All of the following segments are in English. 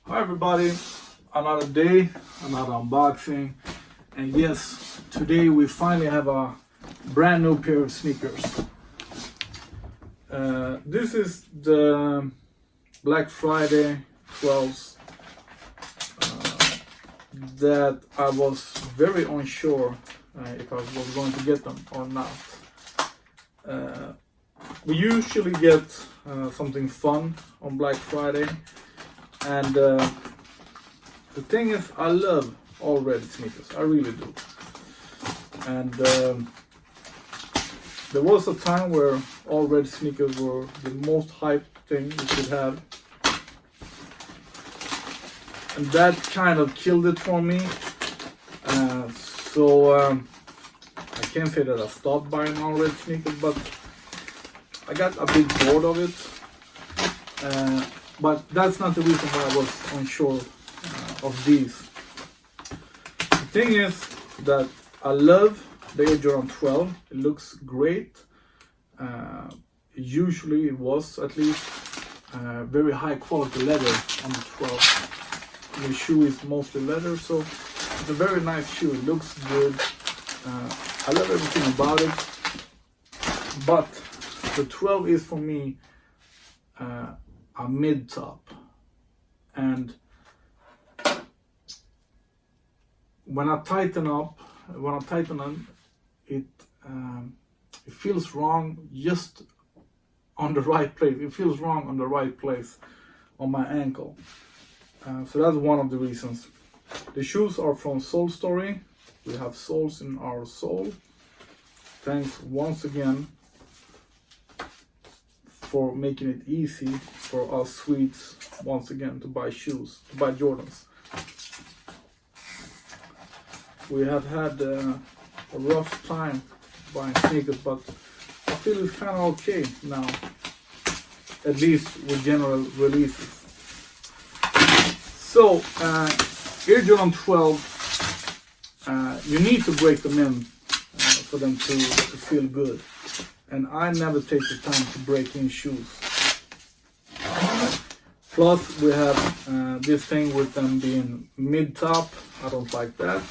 Hi everybody, another day, another unboxing, and yes, today we finally have a brand new pair of sneakers. This is the Black Friday 12s that I was very unsure if I was going to get them or not. We usually get something fun on Black Friday. And the thing is, I love all red sneakers. I really do. And there was a time where all red sneakers were the most hyped thing you could have. And that kind of killed it for me. So I can't say that I stopped buying all red sneakers, but I got a bit bored of it. But that's not the reason why I was unsure of these. The thing is that I love the Air Jordan 12. It looks great. Usually it was at least very high quality leather on the 12. The shoe is mostly leather, so it's a very nice shoe. It looks good. I love everything about it. But the 12 is for me a mid top, and when I tighten them, it feels wrong just on the right place. It feels wrong on the right place on my ankle. So that's one of the reasons. The shoes are from Sole Story. We have soles in our sole. Thanks once again for making it easy for us Swedes once again to buy shoes, to buy Jordans. We have had a rough time buying sneakers, but I feel it's kind of okay now, at least with general releases. So, Air Jordan 12, you need to break them in for them to feel good. And I never take the time to break in shoes. Plus we have this thing with them being mid-top. I don't like that.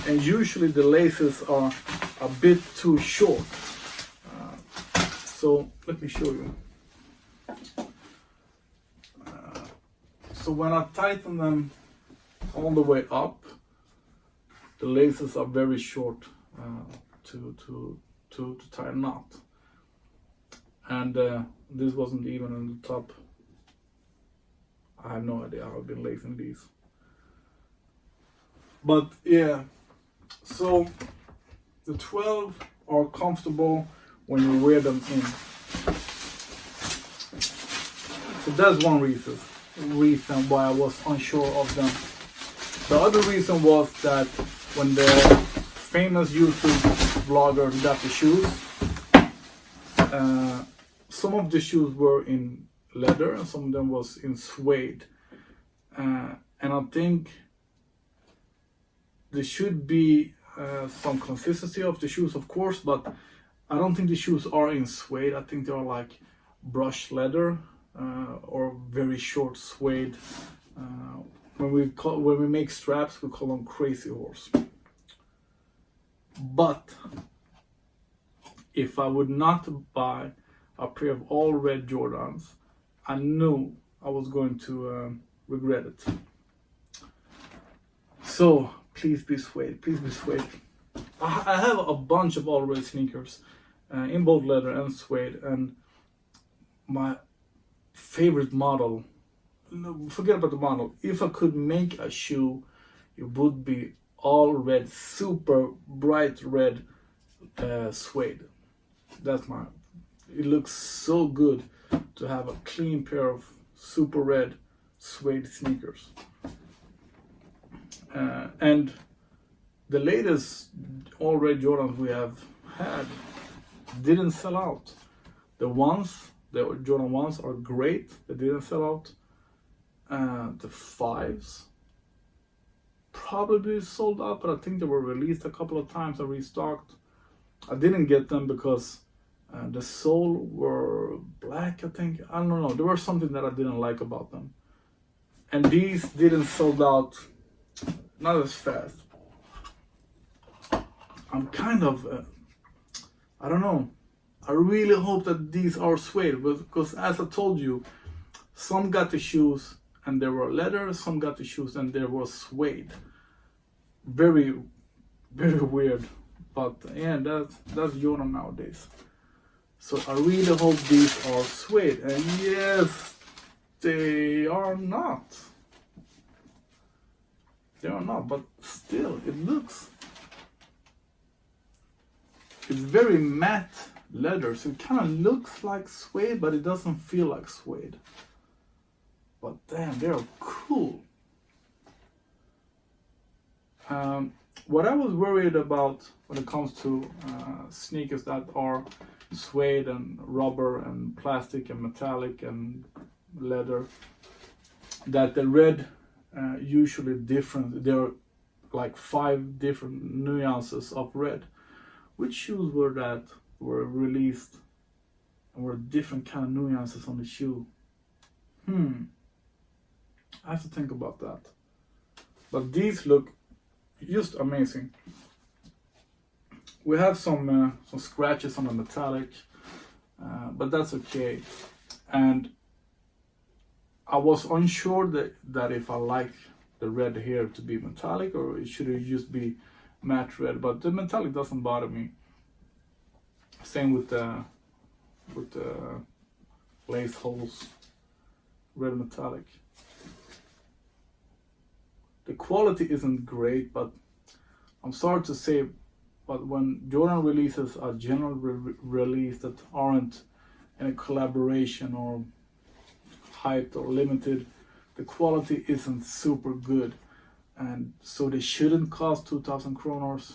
And usually the laces are a bit too short. So let me show you. So when I tighten them all the way up, the laces are very short to tie a knot. And this wasn't even on the top. I have no idea how I've been lacing these. But yeah, so the 12 are comfortable when you wear them in. So that's one reason why I was unsure of them. The other reason was that when the famous YouTube vlogger got the shoes, some of the shoes were in leather and some of them was in suede, and I think there should be some consistency of the shoes, of course, but I don't think the shoes are in suede. I think they are like brushed leather or very short suede. When we make straps, we call them Crazy Horse. But if I would not buy a pair of all red Jordans, I knew I was going to regret it. So please be suede, please be suede. I have a bunch of all red sneakers in both leather and suede, and my favorite model, forget about the model, if I could make a shoe, it would be all red, super bright red suede. That's my, it looks so good to have a clean pair of super red suede sneakers. And the latest all red Jordans we have had didn't sell out. The Jordan 1s are great, they didn't sell out. The 5s probably sold out, but I think they were released a couple of times and restocked. I didn't get them because the sole were black, I think. I don't know. There was something that I didn't like about them. and these didn't sold out, not as fast. I'm kind of, I don't know. I really hope that these are suede, because as I told you, some got the shoes and they were leather, some got the shoes and they were suede. Very, very weird. But yeah, that's Jordan nowadays. So I really hope these are suede. And yes, they are not. They are not, but still, it looks. It's very matte leather, so it kind of looks like suede, but it doesn't feel like suede. But damn, they're cool. What I was worried about when it comes to sneakers that are suede and rubber and plastic and metallic and leather, that the red usually different. There are like 5 different nuances of red. Which shoes were that were released and were different kind of nuances on the shoe? I have to think about that. But these look just amazing. We have some scratches on the metallic, but that's okay. And I was unsure that if I like the red here to be metallic or it should just be matte red, but the metallic doesn't bother me. Same with the lace holes, red metallic. The quality isn't great, but I'm sorry to say, but when Jordan releases a general release that aren't in a collaboration or hyped or limited, the quality isn't super good. And so they shouldn't cost 2,000 kronors,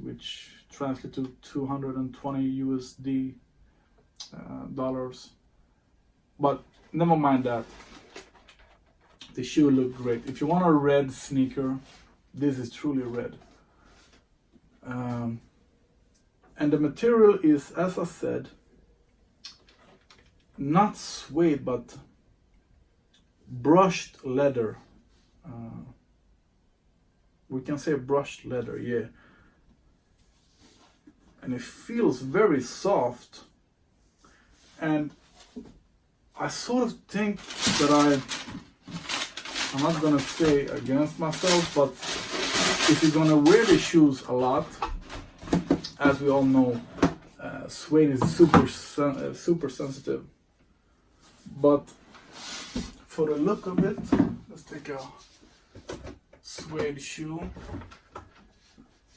which translates to 220 USD dollars. But never mind that. The shoe looked great. If you want a red sneaker, this is truly red. And the material is, as I said, not suede, but brushed leather. We can say brushed leather, yeah. And it feels very soft. And I sort of think that I'm not gonna say against myself, but if you're gonna wear the shoes a lot, as we all know, suede is super sensitive. But for the look of it, let's take a suede shoe.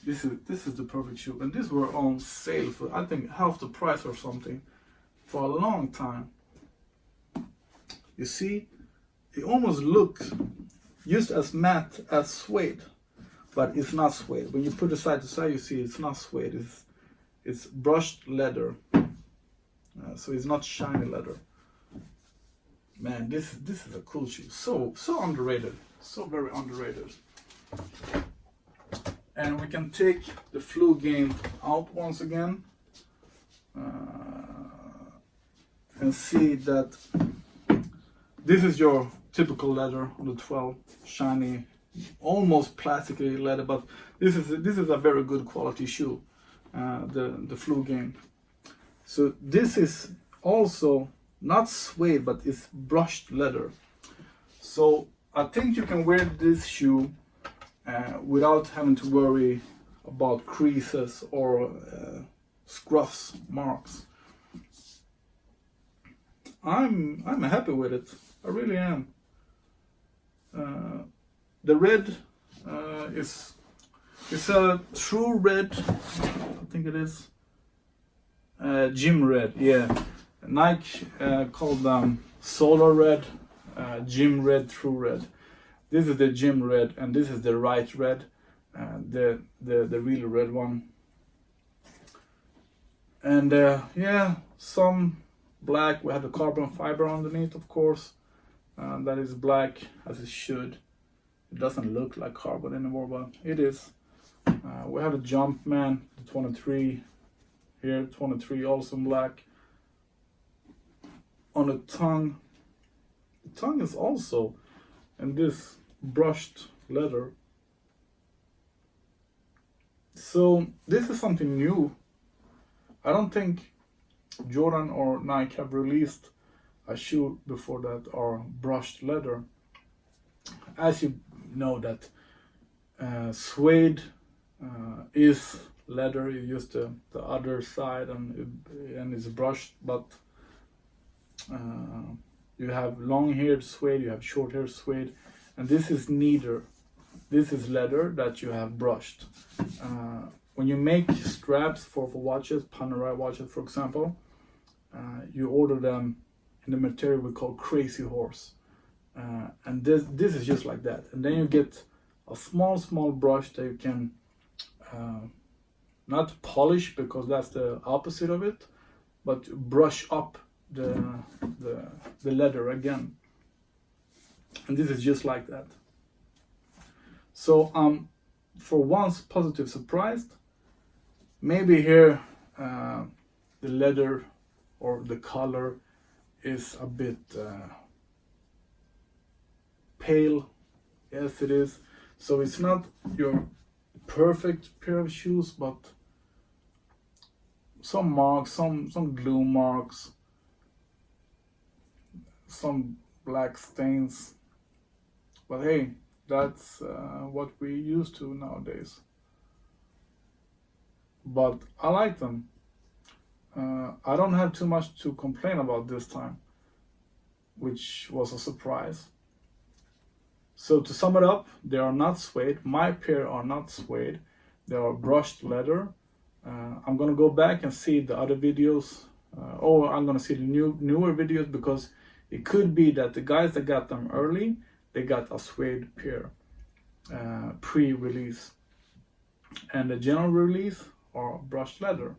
This is the perfect shoe, and these were on sale for I think half the price or something for a long time. You see, it almost looks just as matte as suede, but it's not suede. When you put it side to side, you see it's not suede. It's brushed leather, so it's not shiny leather. Man, this is a cool shoe. So underrated, so very underrated. And we can take the Flu Game out once again and see that this is your typical leather on the 12, shiny, almost plasticky leather, but this is a very good quality shoe, the Flu Game. So this is also not suede, but it's brushed leather. So I think you can wear this shoe without having to worry about creases or scuffs, marks. I'm happy with it. I really am. The red is a true red. I think it is gym red. Yeah, Nike called them solar red, gym red, true red. This is the gym red, and this is the right red, the real red one. And yeah, some black. We have the carbon fiber underneath, of course. That is black as it should. It doesn't look like carbon anymore, but it is. We have the Jumpman, the 23 here, 23 also in black. On the tongue is also and this brushed leather. So this is something new. I don't think Jordan or Nike have released a shoe before that are brushed leather. As you know that suede is leather. You use the other side and it's brushed, but you have long-haired suede, you have short-haired suede, and this is neither. This is leather that you have brushed. When you make straps for watches, Panerai watches for example, you order them in the material we call Crazy Horse. And this is just like that. And then you get a small brush that you can not polish, because that's the opposite of it, but brush up the leather again. And this is just like that. So for once positive surprised. Maybe here the leather or the color is a bit pale. Yes, it is. So it's not your perfect pair of shoes, but some marks, some glue marks, some black stains. But hey, that's what we used to nowadays. But I like them. I don't have too much to complain about this time, which was a surprise. So to sum it up, they are not suede. My pair are not suede. They are brushed leather. I'm gonna go back and see the other videos, or I'm gonna see the newer videos, because it could be that the guys that got them early, they got a suede pair pre-release, and the general release are brushed leather.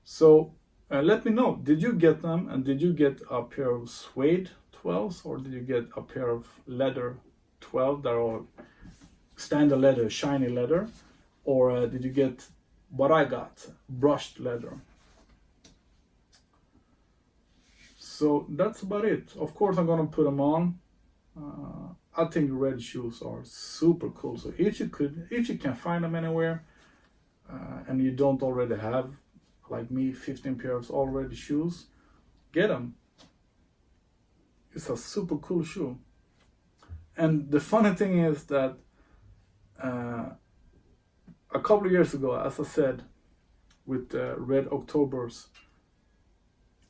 So let me know, did you get them, and did you get a pair of suede 12s, or did you get a pair of leather 12 that are standard leather, shiny leather, or did you get what I got, brushed leather? So that's about it. Of course I'm gonna put them on. I think red shoes are super cool. So if you can find them anywhere, and you don't already have, like me, 15 pairs already shoes, get them. It's a super cool shoe. And the funny thing is that a couple of years ago, as I said, with Red Octobers,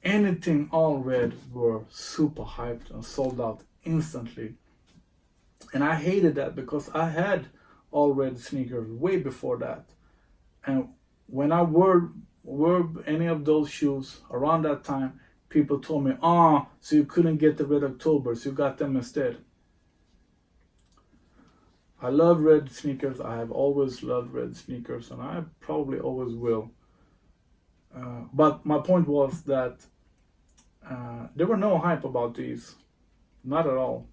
anything all red were super hyped and sold out instantly. And I hated that, because I had all red sneakers way before that. And when I wore any of those shoes around that time, people told me, so you couldn't get the Red Octobers, you got them instead. I love red sneakers. I have always loved red sneakers, and I probably always will. But my point was that there were no hype about these, not at all.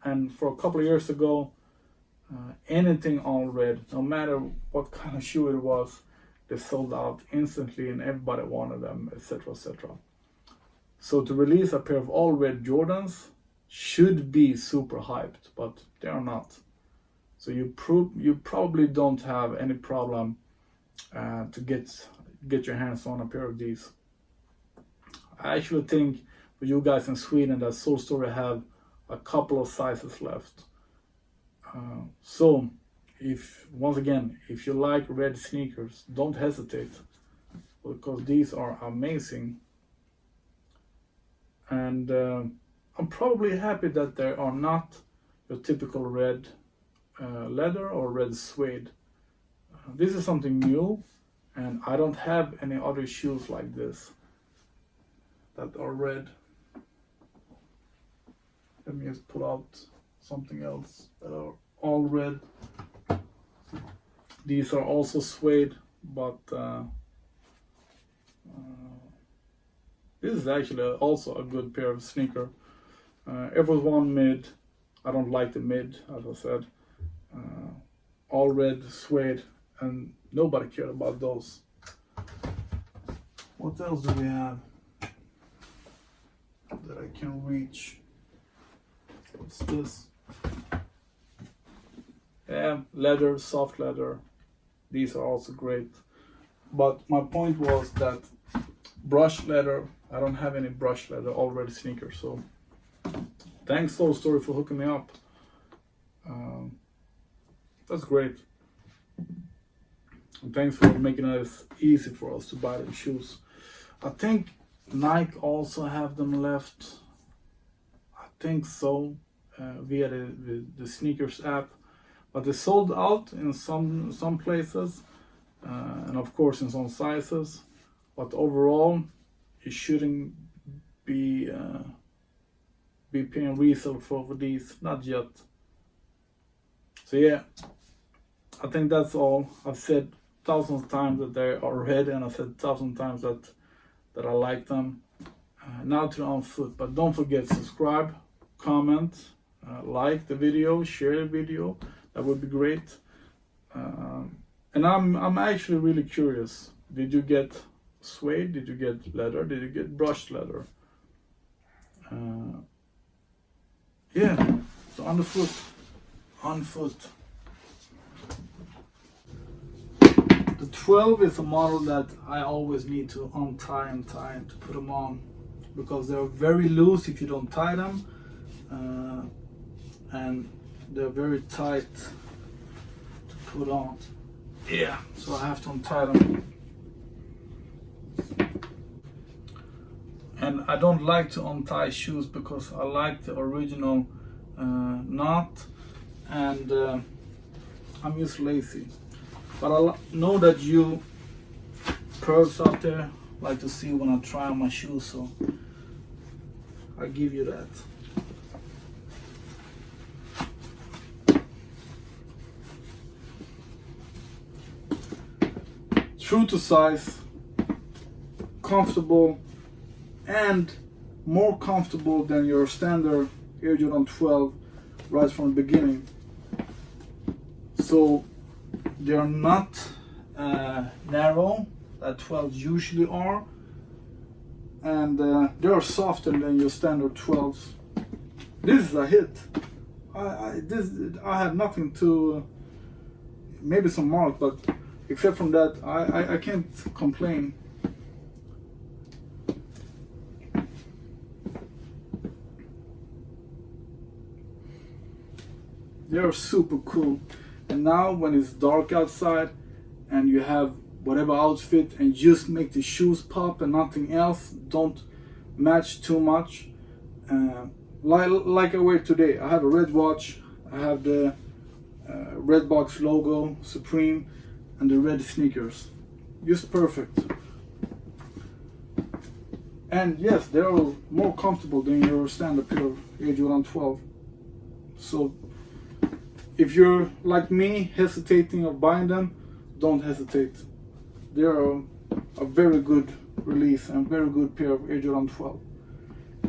And for a couple of years ago, anything all red, no matter what kind of shoe it was, they sold out instantly, and everybody wanted them, etc., etc. So to release a pair of all red Jordans should be super hyped, but they are not. So you probably don't have any problem to get your hands on a pair of these. I actually think for you guys in Sweden that Soul Story have a couple of sizes left. So if you like red sneakers, don't hesitate, because these are amazing. And I'm probably happy that they are not your typical red leather or red suede. This is something new, and I don't have any other shoes like this that are red. Let me just pull out something else that are all red. These are also suede, but this is actually also a good pair of sneaker. Air Force One mid. I don't like the mid, as I said. All red suede, and nobody cared about those. What else do we have that I can reach? What's this? Yeah, leather, soft leather. These are also great. But my point was that brush leather, I don't have any brush leather already sneakers. So thanks Sole Story for hooking me up. That's great. And thanks for making it easy for us to buy the shoes. I think Nike also have them left. I think so, via the sneakers app. But they sold out in some places, and of course in some sizes. But overall, you shouldn't be paying resale for these, not yet. So yeah, I think that's all. I've said thousands of times that they are red, and I've said thousands of times that I like them. Now to the On Foot, but don't forget, subscribe, comment, like the video, share the video. That would be great. And I'm actually really curious. Did you get suede? Did you get leather? Did you get brushed leather? Yeah. So On Foot. The 12 is a model that I always need to untie and tie to put them on, because they're very loose if you don't tie them, and they're very tight to put on. Yeah, so I have to untie them. And I don't like to untie shoes because I like the original knot, and I'm just lazy. But I know that you pervs out there like to see when I try on my shoes, so I give you that. True to size, comfortable, and more comfortable than your standard Air Jordan 12 right from the beginning. So they are not narrow that 12s usually are, and they are softer than your standard 12s. This is a hit. I have nothing to, maybe some mark, but except from that, I can't complain. They're super cool. And now when it's dark outside and you have whatever outfit and just make the shoes pop and nothing else, don't match too much. Like I wear today, I have a red watch, I have the Redbox logo, Supreme, and the red sneakers. Just perfect. And yes, they are more comfortable than your standard pair of Air Jordan 12. So if you're like me, hesitating of buying them, don't hesitate. They are a very good release and very good pair of Air Jordan 12.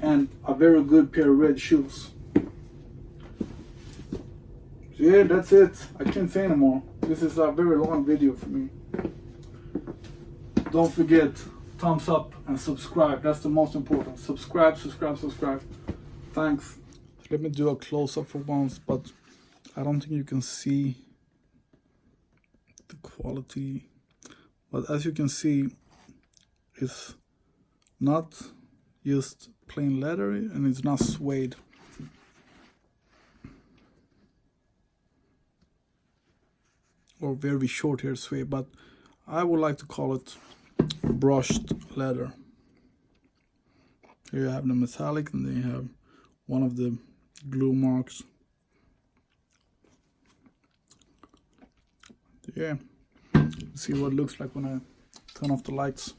And a very good pair of red shoes. So yeah, that's it. I can't say anymore. This is a very long video for me. Don't forget, thumbs up and subscribe. That's the most important. Subscribe. Thanks. Let me do a close-up for once, but I don't think you can see the quality. But as you can see, it's not just plain leather, and it's not suede. Or very short hair suede, but I would like to call it brushed leather. Here you have the metallic, and then you have one of the glue marks. Yeah, see what it looks like when I turn off the lights.